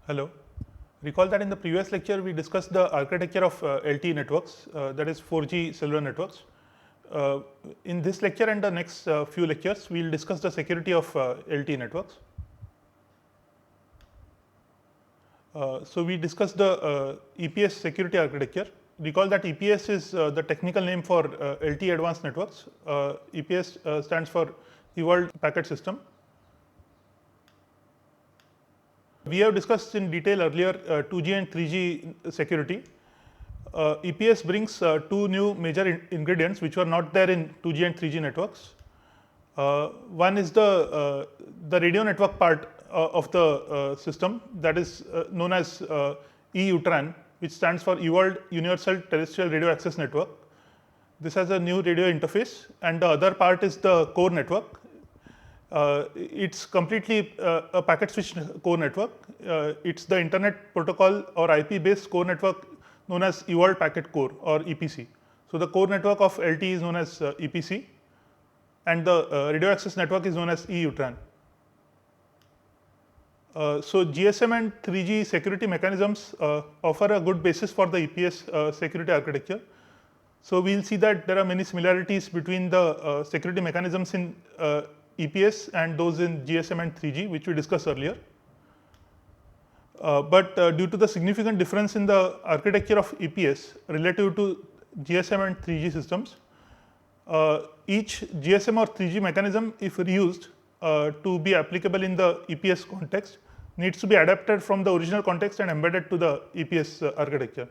Hello. Recall that in the previous lecture we discussed the architecture of LTE networks, that is 4G cellular networks. Uh, in this lecture and the next few lectures, we will discuss the security of LTE networks. So we discussed the EPS security architecture. Recall that EPS is the technical name for LTE advanced networks. EPS stands for Evolved Packet System. We have discussed in detail earlier 2G and 3G security. EPS brings two new major ingredients which were not there in 2G and 3G networks. One is the radio network part of the system, that is known as EUTRAN, which stands for Evolved Universal Terrestrial Radio Access Network. This has a new radio interface, and the other part is the core network. It's completely a packet switched core network. It's the internet protocol or IP based core network known as Evolved Packet Core or EPC. So the core network of LTE is known as EPC, and the radio access network is known as EUTRAN. So GSM and 3G security mechanisms offer a good basis for the EPS security architecture. So we will see that there are many similarities between the security mechanisms in EPS and those in GSM and 3G, which we discussed earlier. But due to the significant difference in the architecture of EPS relative to GSM and 3G systems, each GSM or 3G mechanism, if reused to be applicable in the EPS context, needs to be adapted from the original context and embedded to the EPS architecture.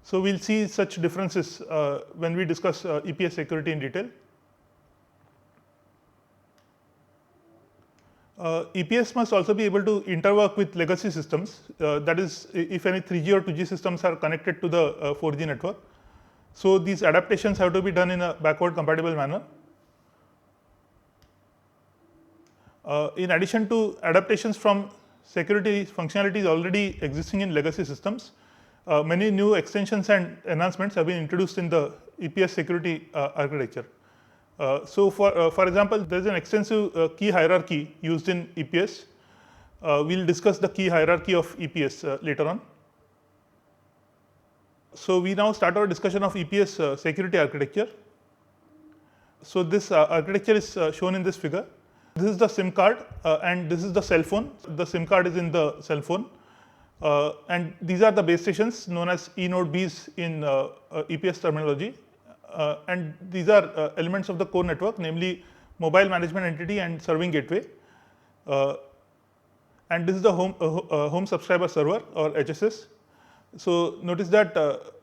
So we will see such differences when we discuss EPS security in detail. EPS must also be able to interwork with legacy systems, that is, if any 3G or 2G systems are connected to the 4G network. So these adaptations have to be done in a backward compatible manner. In addition to adaptations from security functionalities already existing in legacy systems, many new extensions and enhancements have been introduced in the EPS security architecture. So for example, there is an extensive key hierarchy used in EPS. We will discuss the key hierarchy of EPS later on. So we now start our discussion of EPS security architecture. So this architecture is shown in this figure. This is the SIM card and this is the cell phone. The SIM card is in the cell phone. And these are the base stations known as eNode Bs in EPS terminology. And these are elements of the core network, namely mobile management entity and serving gateway. And this is the home subscriber server or HSS. So notice that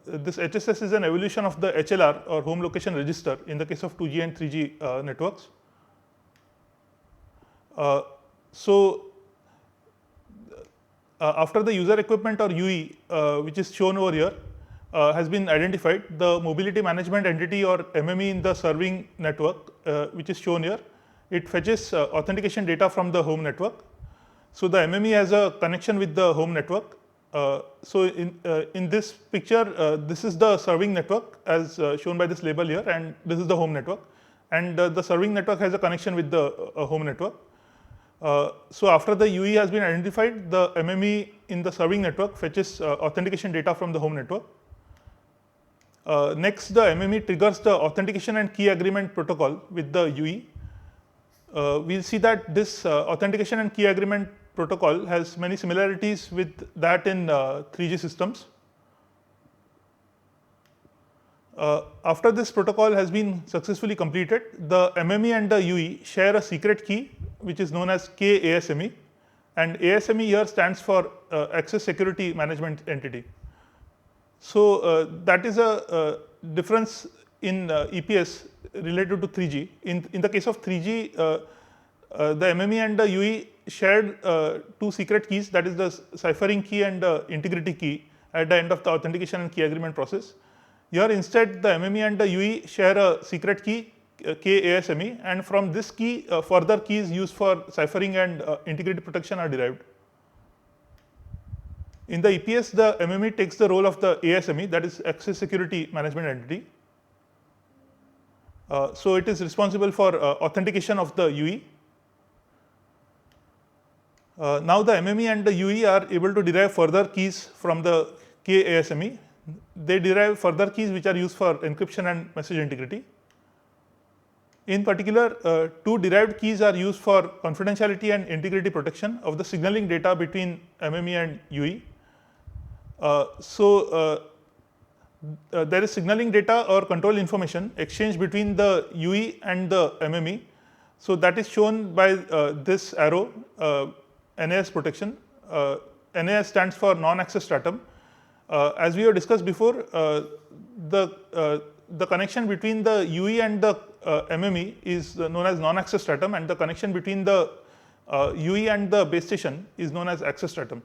this HSS is an evolution of the HLR or home location register in the case of 2G and 3G networks. After the user equipment or UE, which is shown over here, has been identified, the mobility management entity or MME in the serving network, which is shown here, it fetches authentication data from the home network. So the MME has a connection with the home network. So in this picture, this is the serving network as shown by this label here, and this is the home network. And the serving network has a connection with the home network. So after the UE has been identified, the MME in the serving network fetches authentication data from the home network. Next, the MME triggers the authentication and key agreement protocol with the UE. We will see that this authentication and key agreement protocol has many similarities with that in 3G systems. After this protocol has been successfully completed, the MME and the UE share a secret key which is known as KASME, and ASME here stands for Access Security Management Entity. So that is a difference in EPS related to 3G. In the case of 3G, the MME and the UE shared two secret keys, that is the ciphering key and the integrity key at the end of the authentication and key agreement process. Here instead, the MME and the UE share a secret key KASME, and from this key further keys used for ciphering and integrity protection are derived. In the EPS, the MME takes the role of the ASME, that is Access Security Management Entity. So it is responsible for authentication of the UE. Now the MME and the UE are able to derive further keys from the KASME. They derive further keys which are used for encryption and message integrity. In particular, two derived keys are used for confidentiality and integrity protection of the signaling data between MME and UE. There is signaling data or control information exchanged between the UE and the MME. So that is shown by this arrow, NAS protection. NAS stands for non-access stratum. As we have discussed before, the connection between the UE and the MME is known as non-access stratum, and the connection between the UE and the base station is known as access stratum.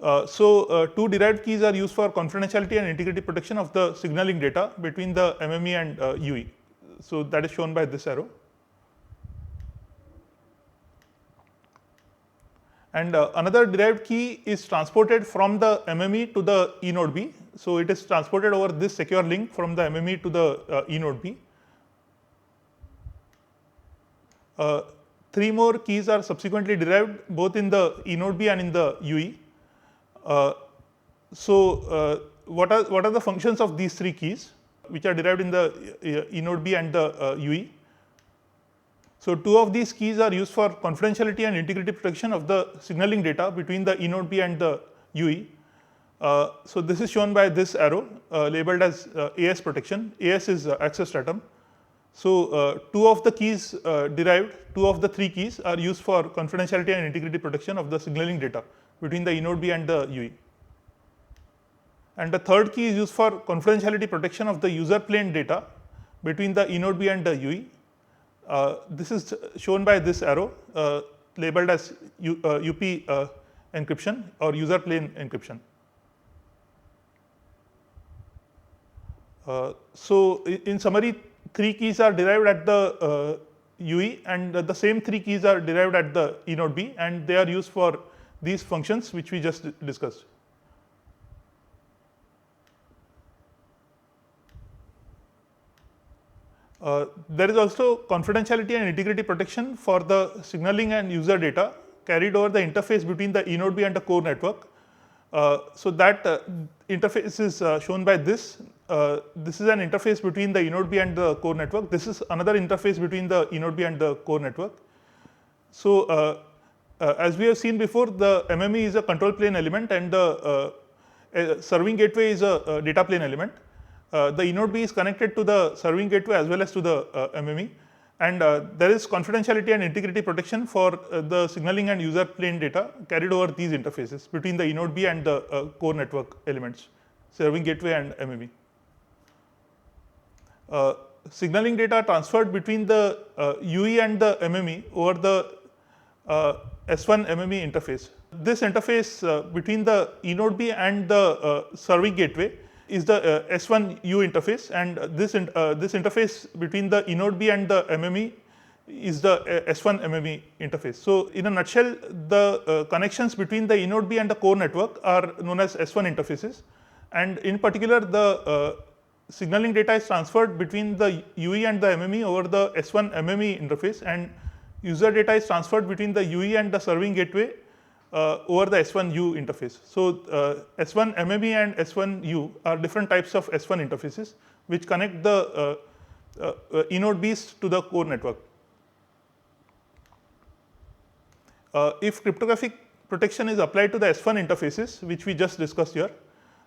Two derived keys are used for confidentiality and integrity protection of the signaling data between the MME and UE. So that is shown by this arrow. And another derived key is transported from the MME to the E node B. So it is transported over this secure link from the MME to the E node B. Three more keys are subsequently derived both in the E node B and in the UE. What are the functions of these three keys which are derived in the E node B and the UE? So two of these keys are used for confidentiality and integrity protection of the signaling data between the E node B and the UE. So this is shown by this arrow labeled as AS protection. AS is access stratum. So two of the keys derived, two of the three keys are used for confidentiality and integrity protection of the signaling data between the E node B and the UE. And the third key is used for confidentiality protection of the user plane data between the E node B and the UE. This is shown by this arrow labeled as UP encryption or user plane encryption. In summary, three keys are derived at the UE, and the same three keys are derived at the E node B, and they are used for these functions which we just discussed. There is also confidentiality and integrity protection for the signaling and user data carried over the interface between the E node B and the core network. That interface is shown by this. This is an interface between the E node B and the core network. This is another interface between the E node B and the core network. As we have seen before, the MME is a control plane element and the serving gateway is a data plane element. The E node B is connected to the serving gateway as well as to the MME, and there is confidentiality and integrity protection for the signaling and user plane data carried over these interfaces between the E node B and the core network elements, serving gateway and MME. Signaling data transferred between the UE and the MME over the S1 MME interface. This interface between the E node B and the serving gateway is the S1U interface, and this interface between the E node B and the MME is the S1 MME interface. So in a nutshell, the connections between the E node B and the core network are known as S1 interfaces, and in particular the signaling data is transferred between the UE and the MME over the S1 MME interface, and user data is transferred between the UE and the serving gateway over the S1U interface. So S1 MME and S1U are different types of S1 interfaces which connect the E node Bs to the core network. If cryptographic protection is applied to the S1 interfaces, which we just discussed here,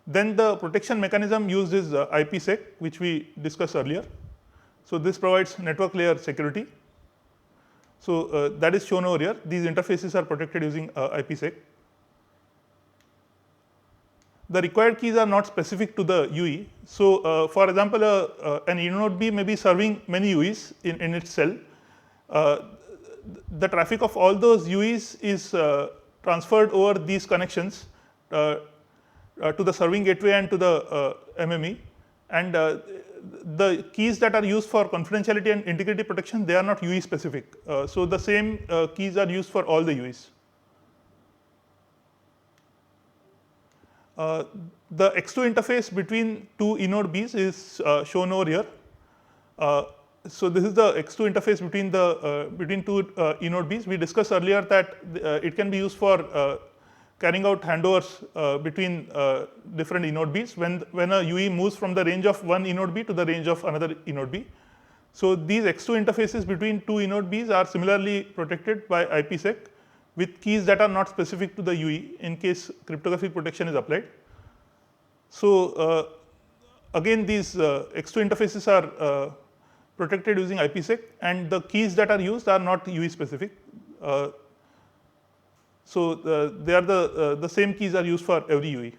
then the protection mechanism used is IPsec, which we discussed earlier. So this provides network layer security. So that is shown over here. These interfaces are protected using IPsec. The required keys are not specific to the UE. So for example, an E node B may be serving many UEs in its cell. The traffic of all those UEs is transferred over these connections to the serving gateway and to the MME, and the keys that are used for confidentiality and integrity protection, they are not UE specific. So the same keys are used for all the UEs. The X2 interface between two E node Bs is shown over here. So this is the X2 interface between the between two eNode Bs. We discussed earlier that it can be used for carrying out handovers between different eNode Bs when a UE moves from the range of one eNode B to the range of another eNode B. So these X2 interfaces between two eNode Bs are similarly protected by IPsec with keys that are not specific to the UE in case cryptographic protection is applied. So again, these X2 interfaces are protected using IPsec, and the keys that are used are not UE specific. So they are the same keys are used for every UE.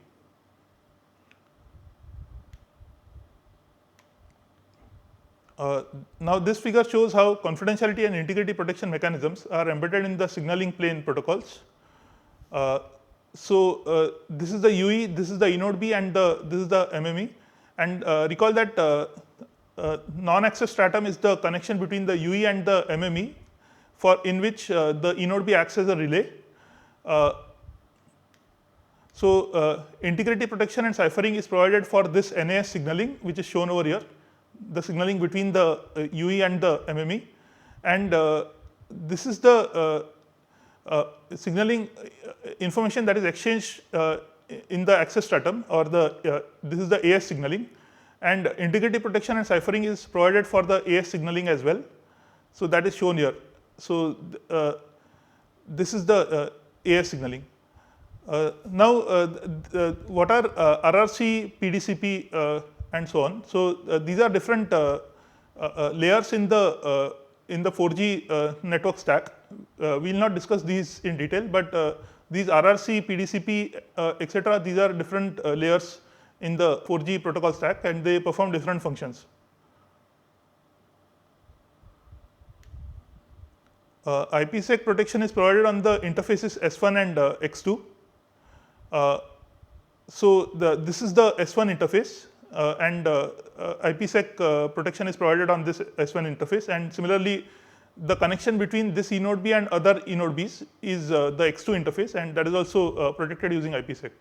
Now this figure shows how confidentiality and integrity protection mechanisms are embedded in the signaling plane protocols. So this is the UE, this is the eNode B, and this is the MME. And recall that non-access stratum is the connection between the UE and the MME, in which the eNode B acts as a relay. So integrity protection and ciphering is provided for this NAS signaling, which is shown over here, the signaling between the UE and the MME, and this is the signaling information that is exchanged in the access stratum, or this is the AS signaling, and integrity protection and ciphering is provided for the AS signaling as well. So that is shown here. So this is the AS signaling. Now what are RRC, PDCP, and so on. So these are different layers in the 4G network stack. We will not discuss these in detail, but these RRC, PDCP, etc. These are different layers in the 4G protocol stack, and they perform different functions. IPsec protection is provided on the interfaces S1 and X2. So this is the S1 interface, and IPsec protection is provided on this S1 interface, and similarly the connection between this eNode B and other eNode Bs is the X2 interface, and that is also protected using IPsec.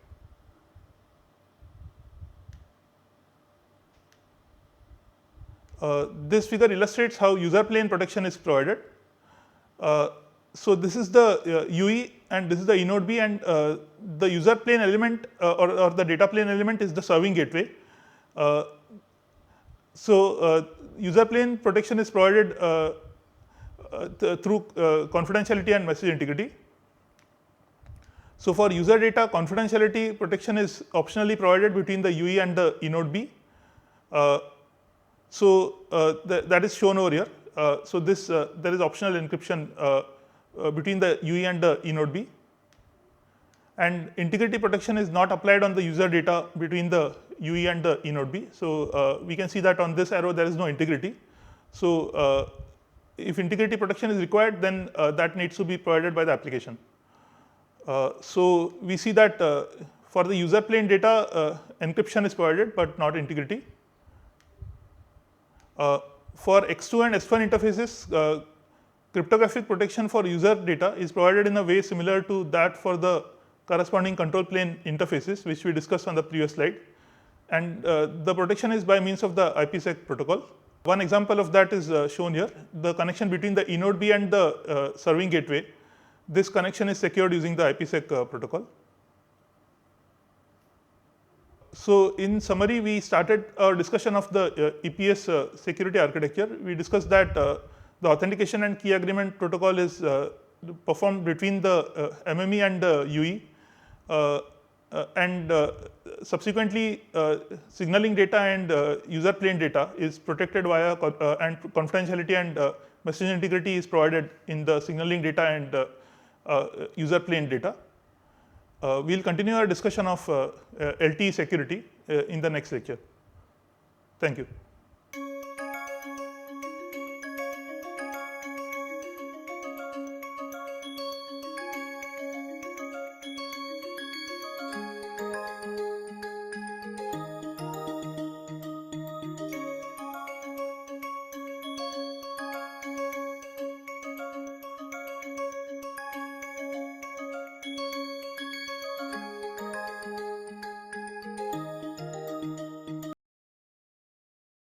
This figure illustrates how user plane protection is provided. So this is the UE, and this is the eNode B, and the user plane element or the data plane element is the serving gateway. So user plane protection is provided through confidentiality and message integrity. So for user data, confidentiality protection is optionally provided between the UE and the eNode B. So that is shown over here. So this there is optional encryption between the UE and the eNode B, and integrity protection is not applied on the user data between the UE and the eNode B. So we can see that on this arrow there is no integrity. So if integrity protection is required, then that needs to be provided by the application. So we see that for the user plane data, encryption is provided, but not integrity. For X2 and S1 interfaces, cryptographic protection for user data is provided in a way similar to that for the corresponding control plane interfaces, which we discussed on the previous slide. And the protection is by means of the IPsec protocol. One example of that is shown here, the connection between the eNode B and the serving gateway. This connection is secured using the IPsec protocol. So in summary, we started our discussion of the EPS security architecture. We discussed that the authentication and key agreement protocol is performed between the MME and the UE, and subsequently signaling data and user plane data is protected via and confidentiality and message integrity is provided in the signaling data and user plane data. We will continue our discussion of LTE security in the next lecture. Thank you.